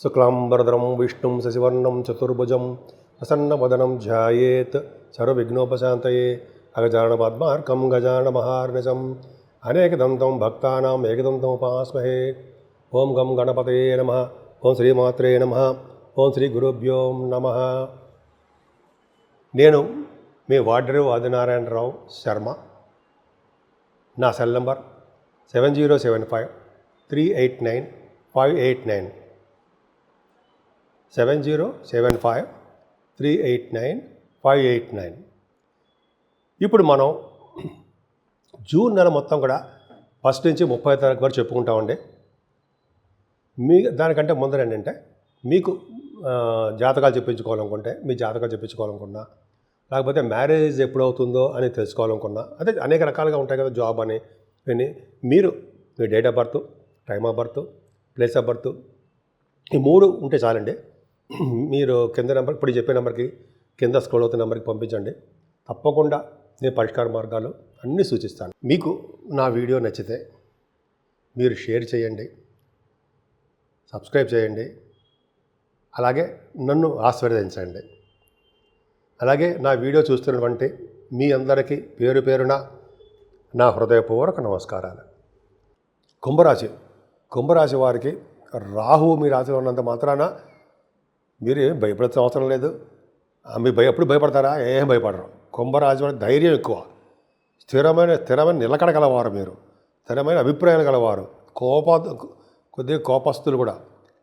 शुक्लांबरधरं विष्णुं शशिवर्णं चतुर्भुजं प्रसन्नवदनं ध्यायेत् सर्वविघ्नोपशान्तये अगजाननपद्मार्कं गजाननमहार्निशम् अनेकदन्तं भक्तानाम् एकदन्तमुपास्महे। ओं गं गणपतये नमः। ओं श्रीमात्रे नमः। ओं श्रीगुरुभ्यो नमः। నేను మీ వాడ్రేవు ఆదినారాయణరావు శర్మ. నా సెల్ నంబర్ 7075389589 7075389589. ఇప్పుడు మనం జూన్ నెల మొత్తం కూడా ఫస్ట్ నుంచి 30వ తారీఖు వరకు చెప్పుకుంటామండి. దానికంటే ముందర ఏంటంటే మీకు జాతకాలు చెప్పించుకోవాలనుకుంటే మీ జాతకాలు చెప్పించుకోవాలనుకున్నా, లేకపోతే మ్యారేజ్ ఎప్పుడవుతుందో అని తెలుసుకోవాలనుకున్నా, అదే అనేక రకాలుగా ఉంటాయి కదా, జాబ్ అని ఇవన్నీ. మీరు మీ date of birth, time of birth, place of birth, ఈ 3 ఉంటే చాలండి. మీరు కింద నెంబర్, ఇప్పుడు చెప్పే నెంబర్కి కింద స్క్రోల్ అవుతున్న నెంబర్కి పంపించండి. తప్పకుండా నేను పరిష్కార మార్గాలు అన్నీ సూచిస్తాను. మీకు నా వీడియో నచ్చితే మీరు షేర్ చేయండి, సబ్స్క్రైబ్ చేయండి, అలాగే నన్ను ఆశీర్వదించండి. అలాగే నా వీడియో చూస్తున్నటువంటి మీ అందరికీ పేరు పేరున నా హృదయపూర్వక నమస్కారాలు. కుంభరాశి వారికి రాహువు మీ రాశిలో ఉన్నంత మాత్రాన మీరు ఏం భయపడాల్సిన అవసరం లేదు. మీరు ఎప్పుడు భయపడతారా? ఏం భయపడరు. కుంభరాశి వారికి ధైర్యం ఎక్కువ, స్థిరమైన నిలకడ గలవారు, మీరు స్థిరమైన అభిప్రాయాలు గలవారు, కొద్దిగా కోపస్తులు కూడా,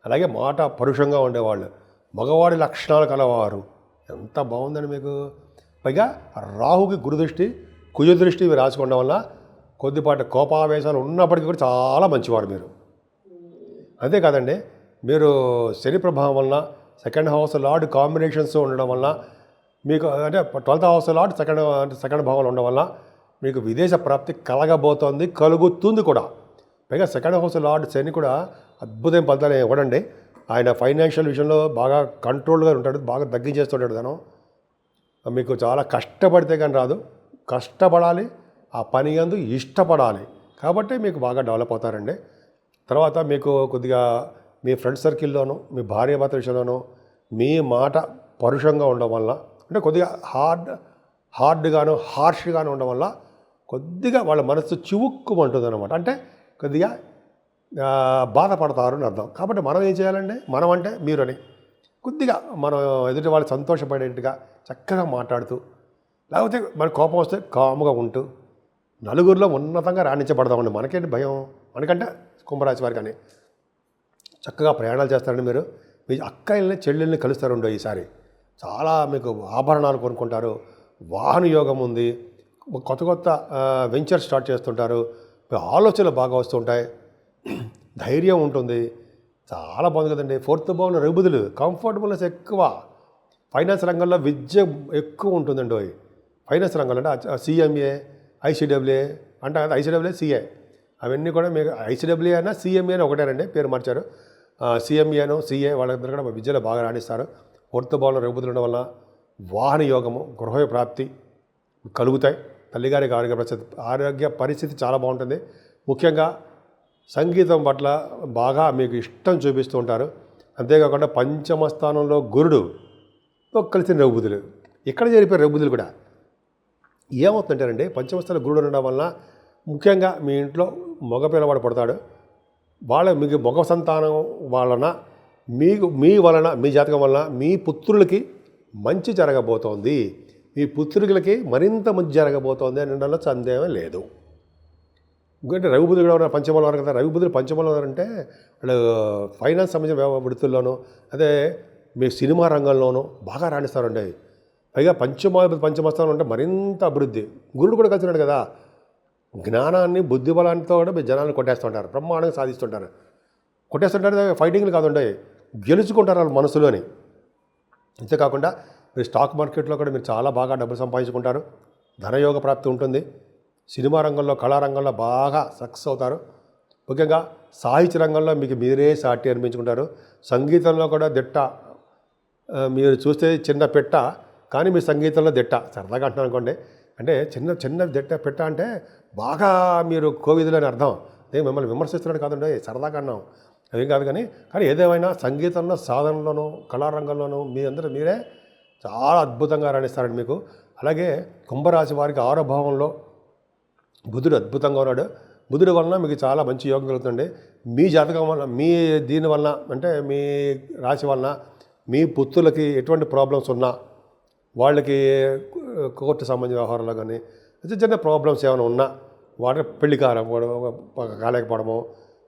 అలాగే మాట పరుషంగా ఉండేవాళ్ళు, మగవాడి లక్షణాలు కలవారు. ఎంత బాగుందండి మీకు. పైగా రాహుకి గురుదృష్టి, కుజదృష్టి ఇవి రాసుకోవడం వల్ల కొద్దిపాటి కోపావేశాలు ఉన్నప్పటికీ కూడా చాలా మంచివారు మీరు. అంతేకాదండి, మీరు శని ప్రభావం వలన సెకండ్ హౌస్ లార్డ్ కాంబినేషన్స్ ఉండడం వల్ల మీకు, అంటే 12th హౌస్ లార్డ్ సెకండ్ భావంలో ఉండడం వల్ల మీకు విదేశ ప్రాప్తి కలుగుతుంది కూడా. పైగా సెకండ్ హౌస్ లార్డ్ శని కూడా అద్భుతమైన ఫలితాలు ఇవ్వడండి. ఆయన ఫైనాన్షియల్ విషయంలో బాగా కంట్రోల్గా ఉంటాడు, బాగా తగ్గించేస్తుంటాడు ధనం. మీకు చాలా కష్టపడితే కానీ రాదు, కష్టపడాలి, ఆ పని యందు ఇష్టపడాలి, కాబట్టి మీకు బాగా డెవలప్ అవుతారండి. తర్వాత మీకు కొద్దిగా మీ ఫ్రెండ్ సర్కిల్లోనూ, మీ భార్యాభర్త విషయంలోనూ మీ మాట పరుషంగా ఉండడం వల్ల, అంటే కొద్దిగా హార్ష్గాను ఉండడం వల్ల కొద్దిగా వాళ్ళ మనసు చివుక్కుమంటుంది అనమాట. అంటే కొద్దిగా బాధపడతారు అని అర్థం. కాబట్టి మనం ఏం చేయాలండి, మనం అంటే మీరు అని కొద్దిగా మనం ఎదుటి వాళ్ళు సంతోషపడేట్టుగా చక్కగా మాట్లాడుతూ, లేకపోతే మన కోపం వస్తే కాముగా ఉంటూ నలుగురిలో ఉన్నతంగా రాణించబడదామండి. మనకేంటి భయం, మనకంటే కుంభరాశి వారికి అని చక్కగా ప్రయాణాలు చేస్తారండి. మీరు మీ అక్కల్ని చెల్లెల్ని కలుస్తారండి. ఈసారి చాలా మీకు ఆభరణాలు కొనుక్కుంటారు, వాహన యోగం ఉంది, కొత్త వెంచర్ స్టార్ట్ చేస్తుంటారు, ఆలోచనలు బాగా వస్తుంటాయి, ధైర్యం ఉంటుంది, చాలా బాగుంది కదండి. 4th భావంలో రఘుబుధులు, కంఫర్టబుల్నెస్ ఎక్కువ, ఫైనాన్స్ రంగంలో విద్య ఎక్కువ ఉంటుందండి. ఫైనాన్స్ రంగంలో అంటే CMA, ICWA అంటే ICWA, CA అవన్నీ కూడా మీకు ICWA అయినా CMA అని ఒకటేనండి, పేరు మార్చారు. CMAను CA వాళ్ళందరూ కూడా విద్యలో బాగా రాణిస్తారు. 4th భావంలో రఘుబుధులు ఉండడం వల్ల వాహన యోగము, గృహ ప్రాప్తి కలుగుతాయి. తల్లిగారికి ఆరోగ్య పరిస్థితి చాలా బాగుంటుంది. ముఖ్యంగా సంగీతం పట్ల బాగా మీకు ఇష్టం చూపిస్తూ ఉంటారు. అంతేకాకుండా పంచమ స్థానంలో గురుడు కలిసిన రఘుబుధులు, ఇక్కడ జరిపే రఘుబుధులు కూడా ఏమవుతుందంటారండి, పంచమ స్థానంలో గురుడు ఉండడం వలన ముఖ్యంగా మీ ఇంట్లో మగ పిల్లవాడు పడతాడు. మీకు మగ సంతానం వలన మీ వలన, మీ జాతకం వలన మీ పుత్రులకి మంచి జరగబోతోంది, మీ పుత్రులకి మరింత మంచి జరగబోతోంది అనడంలో సందేహం లేదు. ఎందుకంటే రఘుబుధుడు కూడా పంచమంలో ఉన్నారు కదా. రఘుబుధుడు పంచమంలో ఉన్నారంటే వాళ్ళు ఫైనాన్స్ సంబంధించిన వృత్తుల్లోనూ, అదే మీ సినిమా రంగంలోనూ బాగా రాణిస్తారండి. పైగా పంచమస్థానం అంటే మరింత అభివృద్ధి. గురుడు కూడా కలిసినాడు కదా, జ్ఞానాన్ని బుద్ధిబలాంతో కూడా మీరు జనాలను కొట్టేస్తుంటారు, బ్రహ్మాండంగా సాధిస్తుంటారు. కొట్టేస్తుంటారు, ఫైటింగ్లు కాదుండే, గెలుచుకుంటారు వాళ్ళ మనసులోని. అంతేకాకుండా మీరు స్టాక్ మార్కెట్లో కూడా మీరు చాలా బాగా డబ్బులు సంపాదించుకుంటారు, ధనయోగ ప్రాప్తి ఉంటుంది. సినిమా రంగంలో, కళారంగంలో బాగా సక్సెస్ అవుతారు. ముఖ్యంగా సాహిత్య రంగంలో మీకు మీరే సాటి అనిపించుకుంటారు. సంగీతంలో కూడా దిట్ట, మీరు చూస్తే చిన్న పెట్ట కానీ మీ సంగీతంలో దిట్ట. సరదాగా అంటున్నాను అనుకోండి, అంటే చిన్న దిట్ట పెట్ట అంటే బాగా మీరు కోవిదులు అని అర్థం. మిమ్మల్ని విమర్శిస్తున్నాడు కాదండి, సరదాగా అన్నాం. అవేం కాదు. కానీ ఏదేమైనా సంగీతంలో, సాధనలోనూ, కళారంగంలోనూ మీరే చాలా అద్భుతంగా రాణిస్తారండి మీకు. అలాగే కుంభరాశి వారికి 6వ భావంలో బుధుడు అద్భుతంగా ఉన్నాడు. బుధుడి వలన మీకు చాలా మంచి యోగం కలుగుతుంది. మీ జాతకం వల్ల, మీ దీని వలన, అంటే మీ రాశి వలన మీ పుత్రులకి ఎటువంటి ప్రాబ్లమ్స్ ఉన్నా, వాళ్ళకి కోర్టు సంబంధించిన వ్యవహారంలో కానీ చిన్న ప్రాబ్లమ్స్ ఏమైనా ఉన్నా, వాటి పెళ్లి కాలేకపోవడము,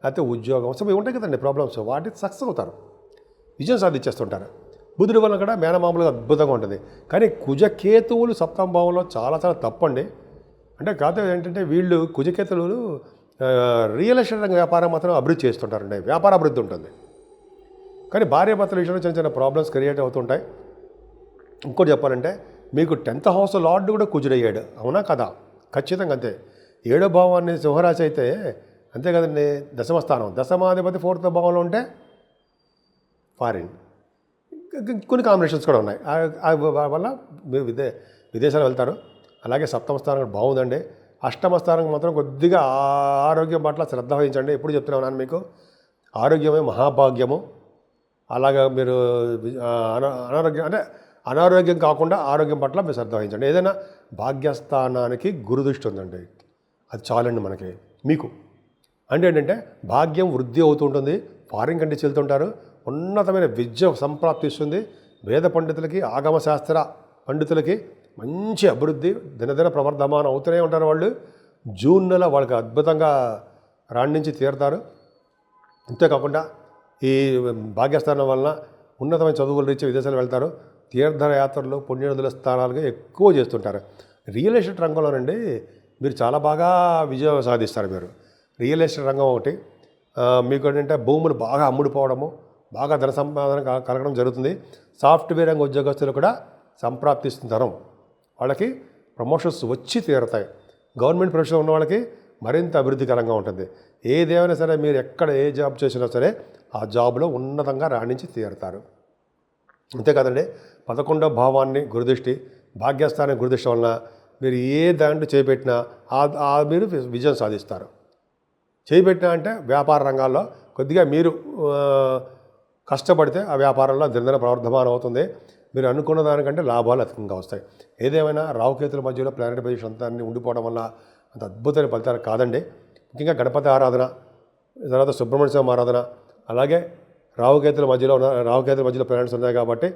లేకపోతే ఉద్యోగం సో ఉంటాయి కదండి ప్రాబ్లమ్స్, వాటి సక్సెస్ అవుతారు, విజయం సాధించేస్తుంటారు. బుధుడి వలన కూడా మేనమామలుగా అద్భుతంగా ఉంటుంది. కానీ కుజకేతువులు 7వ భావంలో చాలా తప్పండి. అంటే కాదు ఏంటంటే వీళ్ళు కుజకేతువులు రియల్ ఎస్టేట్ రంగ వ్యాపారం మాత్రం అభివృద్ధి చేస్తుంటారండి, వ్యాపార అభివృద్ధి ఉంటుంది. కానీ భార్యాభర్తల విషయంలో చిన్న ప్రాబ్లమ్స్ క్రియేట్ అవుతుంటాయి. ఇంకోటి చెప్పాలంటే మీకు 10th హౌస్ లార్డ్ కూడా కుజుడయ్యాడు, అవునా కదా? ఖచ్చితంగా అంతే. 7వ భావాన్ని సింహరాశి అయితే అంతే కదండి, దశమ స్థానం, దశమాధిపతి 4th భావంలో ఉంటే ఫారిన్, కొన్ని కాంబినేషన్స్ కూడా ఉన్నాయి. వల్ల మీరు విదేశాలు వెళ్తారు. అలాగే 7వ స్థానం కూడా బాగుందండి. 8వ స్థానం మాత్రం కొద్దిగా ఆరోగ్యం పట్ల శ్రద్ధ వహించండి. ఎప్పుడు చెప్తూనే ఉన్నాను మీకు, ఆరోగ్యమే మహాభాగ్యము. అలాగా మీరు అనారోగ్యం కాకుండా ఆరోగ్యం పట్ల మీరు శ్రద్ధ వహించండి. ఏదైనా భాగ్యస్థానానికి గురుదృష్టి ఉందండి, అది చాలండి మనకి. మీకు అంటే ఏంటంటే భాగ్యం వృద్ధి అవుతుంటుంది, ఫారిన్ కంట్రీస్ వెళ్తుంటారు, ఉన్నతమైన విద్య సంప్రాప్తిస్తుంది. వేద పండితులకి, ఆగమశాస్త్ర పండితులకి మంచి అభివృద్ధి, దినదిన ప్రవర్ధమానం అవుతూనే ఉంటారు. వాళ్ళు జూన్ నెల వాళ్ళకి అద్భుతంగా రాణించి తీరుతారు. అంతేకాకుండా ఈ భాగ్యస్థానం వలన ఉన్నతమైన చదువులు రీత్యా విదేశాలు వెళ్తారు. తీర్థయాత్రలు, పుణ్యనదుల స్థానాలుగా ఎక్కువ చేస్తుంటారు. రియల్ ఎస్టేట్ రంగంలోనండి మీరు చాలా బాగా విజయం సాధిస్తారు. మీరు రియల్ ఎస్టేట్ రంగం ఒకటి మీకు ఏంటంటే భూములు బాగా అమ్ముడుపోవడము, బాగా ధన సంపాదన కలగడం జరుగుతుంది. సాఫ్ట్వేర్ రంగ ఉద్యోగస్తులు కూడా సంప్రాప్తిస్తుంటారు, వాళ్ళకి ప్రమోషన్స్ వచ్చి తీరుతాయి. గవర్నమెంట్ ప్రొఫెషన్ ఉన్న వాళ్ళకి మరింత అభివృద్ధికరంగా ఉంటుంది. ఏదేమైనా సరే మీరు ఎక్కడ ఏ జాబ్ చేసినా సరే ఆ జాబ్లో ఉన్నతంగా రాణించి తీరుతారు. అంతేకాదండి 11వ భావాన్ని గురుదృష్టి, భాగ్యస్థానం గురుదృష్టి వలన మీరు ఏ దాంట్లో చేపెట్టినా మీరు విజయం సాధిస్తారు. చేపెట్టినా అంటే వ్యాపార రంగాల్లో కొద్దిగా మీరు కష్టపడితే ఆ వ్యాపారంలో దినదిన ప్రవర్ధమానం అవుతుంది. మీరు అనుకున్న దానికంటే లాభాలు అధికంగా వస్తాయి. ఏదేమైనా రావుకేతుల మధ్యలో ప్లానెట్ పొజిషన్ అంతా ఉండిపోవడం వల్ల అంత అద్భుతమైన ఫలితాలు కాదండి. ముఖ్యంగా గణపతి ఆరాధన, తర్వాత సుబ్రహ్మణ్య స్వామి ఆరాధన, అలాగే రావుకేతుల మధ్యలో ప్లానెట్స్ ఉన్నాయి కాబట్టి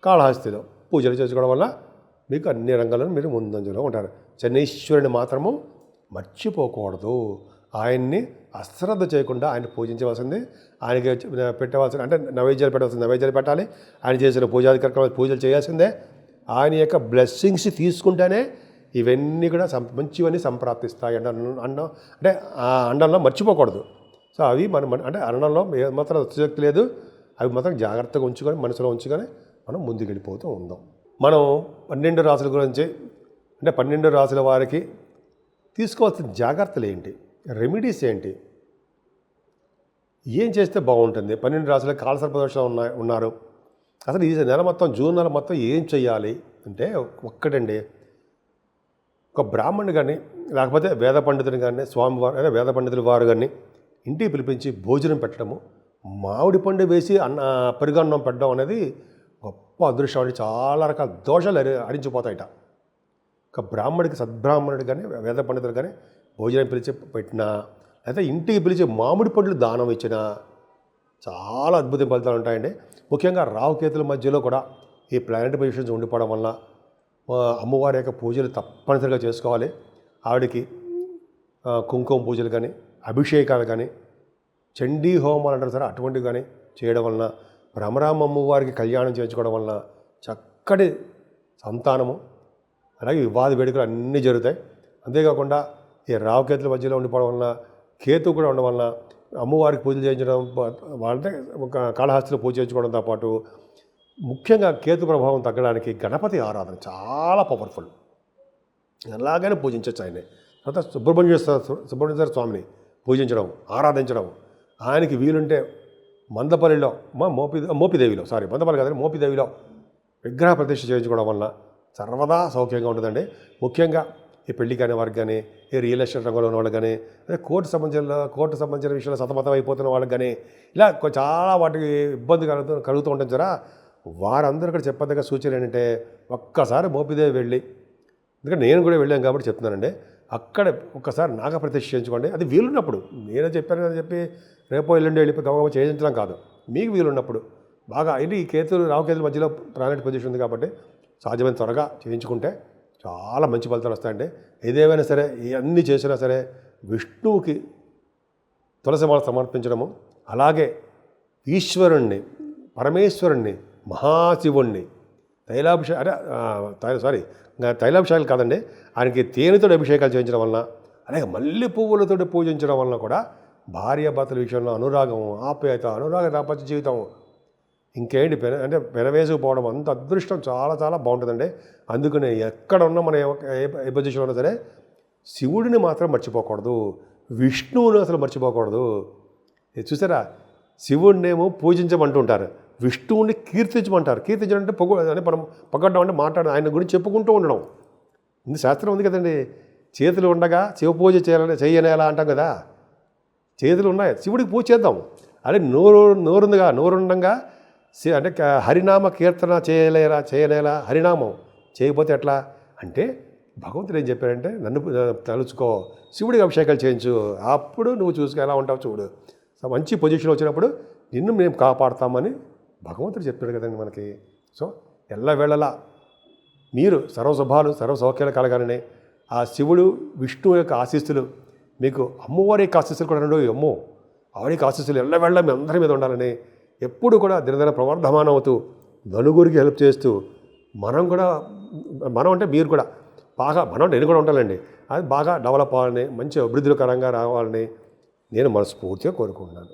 కాళహస్తిలో పూజలు చేసుకోవడం వల్ల మీకు అన్ని రంగాల్లో మీరు ముందంజలో ఉంటారు. శనీశ్వరుని మాత్రము మర్చిపోకూడదు. ఆయన్ని అశ్రద్ధ చేయకుండా ఆయన పూజించవలసింది, ఆయనకి పెట్టవలసిన అంటే నైవేద్యాలు పెట్టవలసింది నైవేద్యాలు పెట్టాలి. ఆయన చేసిన పూజాది కార్యక్రమాలు పూజలు చేయాల్సిందే. ఆయన యొక్క బ్లెస్సింగ్స్ తీసుకుంటేనే ఇవన్నీ కూడా మంచివన్నీ సంప్రాప్తిస్తాయి అంటే ఆ అండంలో మర్చిపోకూడదు. సో అవి అంటే అరణంలో మాత్రం అతిశక్తి లేదు, అవి మాత్రం జాగ్రత్తగా ఉంచుకొని మనసులో ఉంచుకొని మనం ముందుకు వెళ్ళిపోతూ ఉందాం. మనం 12 రాసుల గురించి, అంటే 12 రాసుల వారికి తీసుకోవాల్సిన జాగ్రత్తలు ఏంటి, రెమెడీస్ ఏంటి, ఏం చేస్తే బాగుంటుంది, 12 రాసులకు కాలసర్పదోషం ఉన్నారు, అసలు ఈ నెల మొత్తం జూన్ నెల మొత్తం ఏం చెయ్యాలి అంటే ఒక్కటండి, ఒక బ్రాహ్మణుడు కానీ లేకపోతే వేద పండితుని కానీ స్వామివారు అదే వేద పండితుల వారు కానీ ఇంటికి పిలిపించి భోజనం పెట్టడము, మామిడి పండు వేసి పెరుగన్నం పెట్టడం అనేది గొప్ప అదృష్టం అండి. చాలా రకాల దోషాలు హరించిపోతాయట. ఒక బ్రాహ్మడికి సద్బ్రాహ్మణుడు కానీ వేద పండితులు కానీ భోజనం పిలిచి పెట్టినా, అయితే ఇంటికి పిలిచి మామిడి పండ్లు దానం ఇచ్చినా చాలా అద్భుత ఫలితాలు ఉంటాయండి. ముఖ్యంగా రావుకేతుల మధ్యలో కూడా ఈ ప్లానెట్ పొజిషన్స్ ఉండిపోవడం వల్ల అమ్మవారి యొక్క పూజలు తప్పనిసరిగా చేసుకోవాలి. ఆవిడకి కుంకుమ పూజలు కానీ, అభిషేకాలు కానీ, చండీ హోమాలు అంటారు సరే అటువంటివి కానీ చేయడం వలన, భ్రమరామ అమ్మవారికి కళ్యాణం చేయించుకోవడం వలన చక్కటి సంతానము, అలాగే వివాద వేడుకలు అన్నీ జరుగుతాయి. అంతేకాకుండా ఈ రావుకేతుల మధ్యలో ఉండిపోవడం వలన, కేతు కూడా ఉండడం వలన అమ్మవారికి పూజలు చేయించడం, వాళ్ళంటే ఒక కాళహస్తిలో పూజ చేయించుకోవడంతో పాటు ముఖ్యంగా కేతు ప్రభావం తగ్గడానికి గణపతి ఆరాధన చాలా పవర్ఫుల్, ఎలాగైనా పూజించవచ్చు ఆయన్ని. తర్వాత సుబ్రహ్మణ్యేశ్వర స్వామిని పూజించడం, ఆరాధించడం, ఆయనకి వీలుంటే మందపల్లిలో మోపిదేవిలో మందపల్లి కాదండి మోపిదేవిలో విగ్రహ ప్రతిష్ఠ చేయించుకోవడం వల్ల సర్వదా సౌఖ్యంగా ఉంటుందండి. ముఖ్యంగా ఈ పెళ్లి కాని వారికి కానీ, ఈ రియల్ ఎస్టేట్ రంగంలో ఉన్న వాళ్ళకి కానీ, అదే కోర్టు సంబంధించిన విషయంలో సతమతం అయిపోతున్న వాళ్ళకి కానీ, ఇలా చాలా వాటికి ఇబ్బంది కలుగుతూ ఉంటుంది సరే. వారందరూ ఇక్కడ చెప్పదగ్గ సూచన ఏంటంటే ఒక్కసారి మోపిదేవి వెళ్ళి, ఎందుకంటే నేను కూడా వెళ్ళాను కాబట్టి చెప్తున్నానండి, అక్కడ ఒక్కసారి నాగప్రతిష్ఠ చేయించుకోండి. అది వీలున్నప్పుడు, నేనే చెప్పాను అని చెప్పి రేపో ఎల్లుండి వెళ్ళిపోయి గమగమ చేయించడం కాదు, మీకు వీలున్నప్పుడు బాగా ఇది ఈ రాహుకేతుల మధ్యలో ప్లానెట్ పొజిషన్ ఉంది కాబట్టి సాధ్యమైన త్వరగా చేయించుకుంటే చాలా మంచి ఫలితాలు వస్తాయండి. ఏదేమైనా సరే, ఇవన్నీ చేసినా సరే విష్ణువుకి తులసి మాల సమర్పించడము, అలాగే ఈశ్వరుణ్ణి, పరమేశ్వరుణ్ణి, మహాశివుణ్ణి తైలాభిషేకాలు కాదండి, ఆయనకి తేనెతో అభిషేకాలు చేయించడం వలన, అలాగే మల్లె పువ్వులతో పూజించడం వలన కూడా భార్యాభర్తల విషయంలో అనురాగం, ఆప్యాయత, అనురాగ దాంపత్య జీవితం ఇంకేంటి పెనవేసుకుపోవడం అంత అదృష్టం చాలా చాలా బాగుంటుందండి. అందుకనే ఎక్కడ ఉన్నా మన ఏ పొజిషన్లో ఉన్నా సరే శివుడిని మాత్రం మర్చిపోకూడదు, విష్ణువుని అసలు మర్చిపోకూడదు. చూసారా, శివుడినేమో పూజించమంటుంటారు, విష్ణువుని కీర్తించమంటారు. కీర్తించడం అంటే మనం పొగడ్డం అంటే మాట్లాడడం, ఆయన గురించి చెప్పుకుంటూ ఉండడం. ఇది శాస్త్రం ఉంది కదండి, చేతులు ఉండగా శివ పూజ చేయనేలా అంటాం కదా. చేతులు ఉన్నాయి, శివుడికి పూజ చేద్దాం. అదే నోరుండగా అంటే హరినామ కీర్తన చేయనేలా, హరినామం చేయకపోతే ఎట్లా అంటే భగవంతుడు ఏం చెప్పారంటే, నన్ను తలుచుకో, శివుడికి అభిషేకాలు చేయించు, అప్పుడు నువ్వు చూసుకు ఎలా ఉంటావు చూడు, మంచి పొజిషన్ వచ్చినప్పుడు నిన్ను మేము కాపాడుతామని భగవంతుడు చెప్తాడు కదండి మనకి. సో ఎల్లవేళలా మీరు సర్వశుభాలు సర్వసౌఖ్యాలు కలగాలని ఆ శివుడు విష్ణువు యొక్క ఆశీస్సులు మీకు, అమ్మవారి యొక్క ఆశీస్సులు కూడా రెండు, అమ్మో ఆవిడ యొక్క ఆశీస్సులు ఎల్లవేళ మీ అందరి మీద ఉండాలని, ఎప్పుడు కూడా దినదిన ప్రవర్ధమానం అవుతూ నలుగురికి హెల్ప్ చేస్తూ, మనం అంటే మీరు కూడా బాగా, మనం నేను కూడా ఉంటానండి, అది బాగా డెవలప్ అవ్వాలని, మంచి అభివృద్ధికరంగా రావాలని నేను మనస్ఫూర్తిగా కోరుకుంటున్నాను.